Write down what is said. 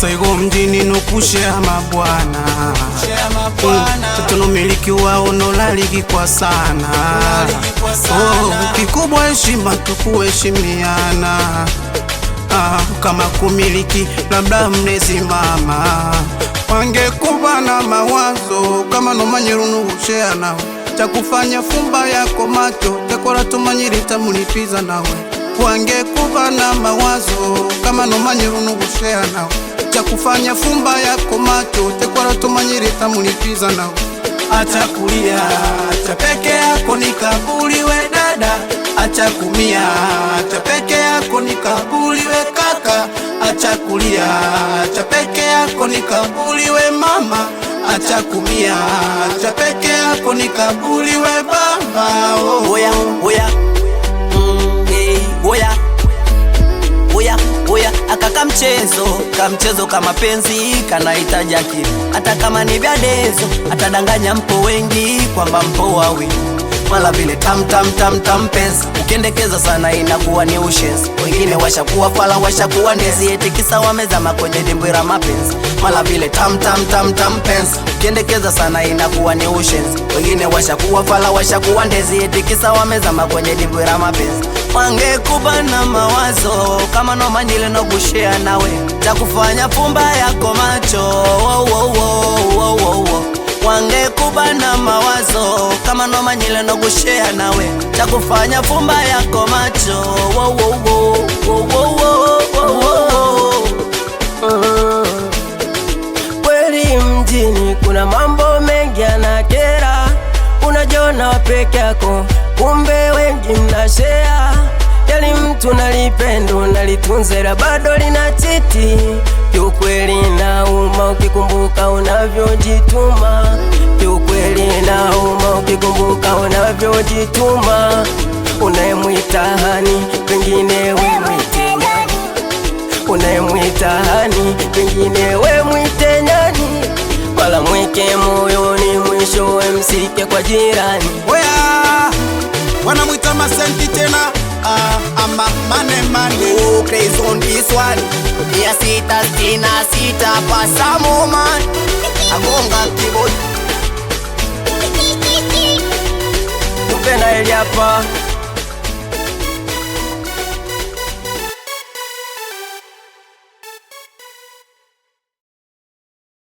Saigo mjini nukushea mabwana Tutono miliki wao nolaliki kwa sana Kikubwa heshima tukuheshimiana Kama kumiliki labda mnesimama Wangekuwa na mawazo kama nomanyirunu kushea nawe Chakufanya fumba yako macho Tekora tumanyiri tamunipiza nawe Wangekuwa na mawazo kama nomanyirunu kushea nawe Chakufanya fumba yako macho Tekora tumanyiri tamunipiza nawe Acha kulia, acha peke yako nikabuliwe dada Acha kumia, acha peke yako nikabuliwe kaka Acha kulia, acha peke yako nikabuliwe mama Acha kumia, acha peke yako nikabuliwe baba Oya, oya, hey, oya, oya, oya Akaka mchezo kama penzi kanahitaji akili Hata kama ni vya dezo, atadanganya mpo wengi kwamba mpo wawili Mala vile tam penzi Ukiendekeza sana inakuwa ni ushenzi Wengine washakuwa fala washakuwa ndezi Eti kisa wamezama kwenye dimbwi la mapenzi Mala vile tam penzi Ukiendekeza sana inakuwa ni ushenzi Wengine washakuwa fala washakuwa ndezi Eti kisa wamezama kwenye dimbwi la mapenzi Wangekuwa na mawazo kama nomanyile no kushare nawe Chakufanya fumba yako macho Wangekuwa na mawazo kama nomanyile no kushare nawe Chakufanya fumba yako macho Kweli mjini kuna mambo mengi yanakera Unajiona peke yako kumbe wengi mnashare Yali mtu nalipendo nalitunzera bado linachiti Kiukweli nauma ukikumbuka unavyojituma Kiukweli nauma ukikumbuka unavyojituma Unayemwita hani pengine we mwite nyani Unayemwita hani pengine we mwite nyani Wala mweke moyoni mwisho msike kwa jirani Oya, wanamwita masenti tena ama mane Oh, crazy on this one Ya sita pasa moment Agonga keyboard Upenda ili hapa